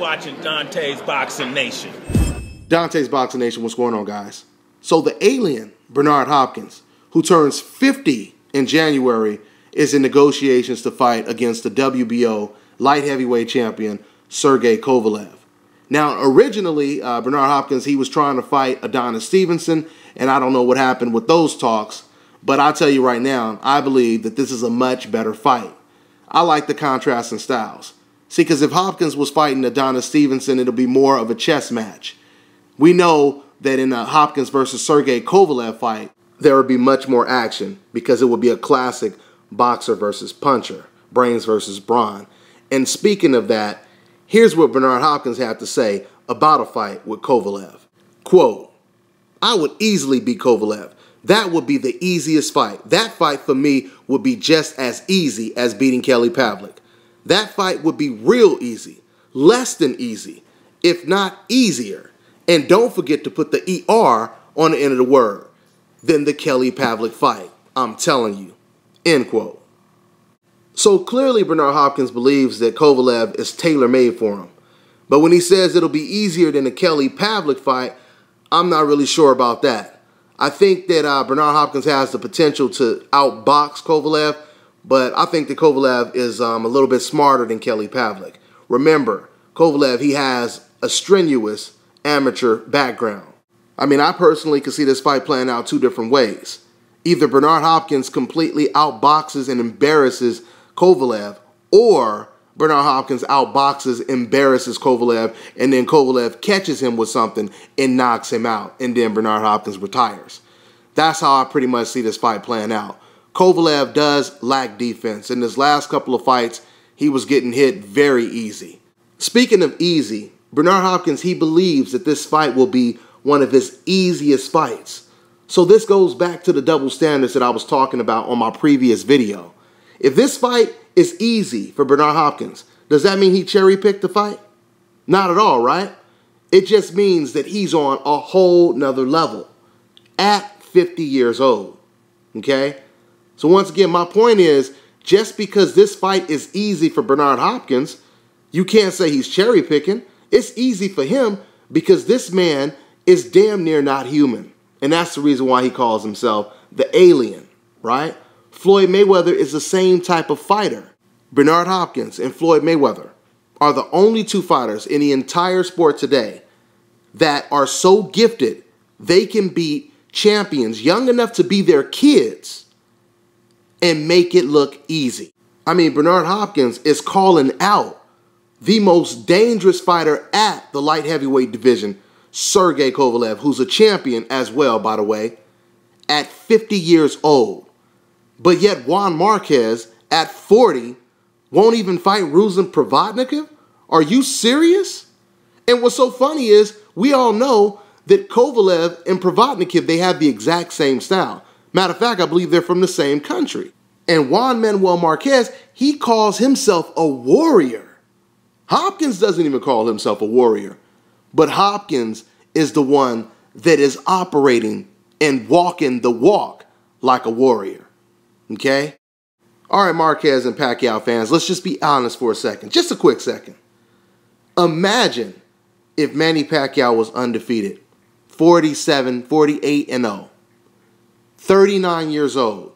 watching Dante's Boxing Nation. Dante's Boxing Nation, what's going on, guys? So the alien, Bernard Hopkins, who turns 50 in January, is in negotiations to fight against the WBO light heavyweight champion, Sergey Kovalev. Now, originally, Bernard Hopkins, he was trying to fight Adonis Stevenson, and I don't know what happened with those talks, but I'll tell you right now, I believe that this is a much better fight. I like the contrast in styles. See, because if Hopkins was fighting Adonis Stevenson, it'll be more of a chess match. We know that in a Hopkins versus Sergey Kovalev fight, there would be much more action because it would be a classic boxer versus puncher, brains versus brawn. And speaking of that, here's what Bernard Hopkins had to say about a fight with Kovalev. Quote, "I would easily beat Kovalev. That would be the easiest fight. That fight for me would be just as easy as beating Kelly Pavlik. That fight would be real easy, less than easy, if not easier. And don't forget to put the ER on the end of the word, than the Kelly Pavlik fight. I'm telling you." End quote. So clearly Bernard Hopkins believes that Kovalev is tailor-made for him. But when he says it'll be easier than the Kelly Pavlik fight, I'm not really sure about that. I think that Bernard Hopkins has the potential to outbox Kovalev, but I think that Kovalev is a little bit smarter than Kelly Pavlik. Remember, Kovalev, he has a strenuous amateur background. I mean, I personally could see this fight playing out two different ways. Either Bernard Hopkins completely outboxes and embarrasses Kovalev, or Bernard Hopkins outboxes, embarrasses Kovalev, and then Kovalev catches him with something and knocks him out, and then Bernard Hopkins retires. That's how I pretty much see this fight playing out. Kovalev does lack defense. In his last couple of fights, he was getting hit very easy. Speaking of easy, Bernard Hopkins, he believes that this fight will be one of his easiest fights. So this goes back to the double standards that I was talking about on my previous video. If this fight is easy for Bernard Hopkins, does that mean he cherry-picked the fight? Not at all, right? It just means that he's on a whole nother level at 50 years old, okay? So once again, my point is, just because this fight is easy for Bernard Hopkins, you can't say he's cherry-picking. It's easy for him because this man is damn near not human. And that's the reason why he calls himself the alien, right? Floyd Mayweather is the same type of fighter. Bernard Hopkins and Floyd Mayweather are the only two fighters in the entire sport today that are so gifted they can beat champions young enough to be their kids and make it look easy. I mean, Bernard Hopkins is calling out the most dangerous fighter at the light heavyweight division, Sergey Kovalev, who's a champion as well, by the way, at 50 years old. But yet Juan Marquez, at 40, won't even fight Ruslan Provodnikov? Are you serious? And what's so funny is we all know that Kovalev and Provodnikov, they have the exact same style. Matter of fact, I believe they're from the same country. And Juan Manuel Marquez, he calls himself a warrior. Hopkins doesn't even call himself a warrior. But Hopkins is the one that is operating and walking the walk like a warrior. Okay? All right, Marquez and Pacquiao fans, let's just be honest for a second. Just a quick second. Imagine if Manny Pacquiao was undefeated, 47, 48-0, 39 years old,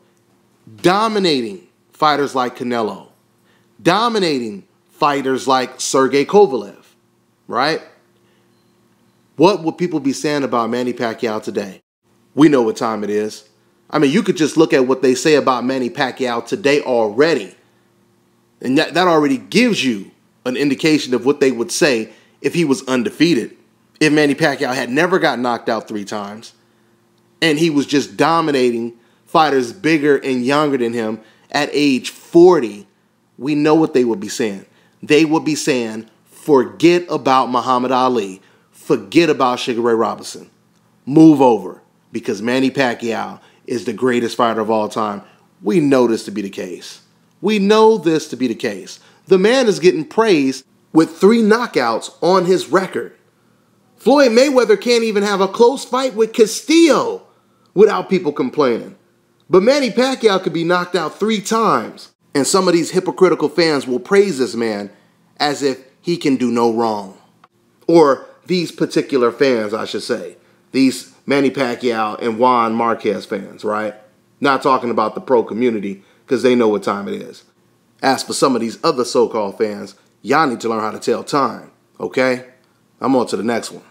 dominating fighters like Canelo, dominating fighters like Sergey Kovalev, right? What would people be saying about Manny Pacquiao today? We know what time it is. I mean, you could just look at what they say about Manny Pacquiao today already. And that already gives you an indication of what they would say if he was undefeated. If Manny Pacquiao had never got knocked out 3 times and he was just dominating fighters bigger and younger than him at age 40, we know what they would be saying. They would be saying, forget about Muhammad Ali. Forget about Sugar Ray Robinson. Move over, because Manny Pacquiao is the greatest fighter of all time. We know this to be the case. We know this to be the case. The man is getting praised with 3 knockouts on his record. Floyd Mayweather can't even have a close fight with Castillo without people complaining. But Manny Pacquiao could be knocked out 3 times. And some of these hypocritical fans will praise this man as if he can do no wrong. Or these particular fans, I should say. These Manny Pacquiao and Juan Márquez fans, right? Not talking about the pro community, because they know what time it is. As for some of these other so-called fans, y'all need to learn how to tell time, okay? I'm on to the next one.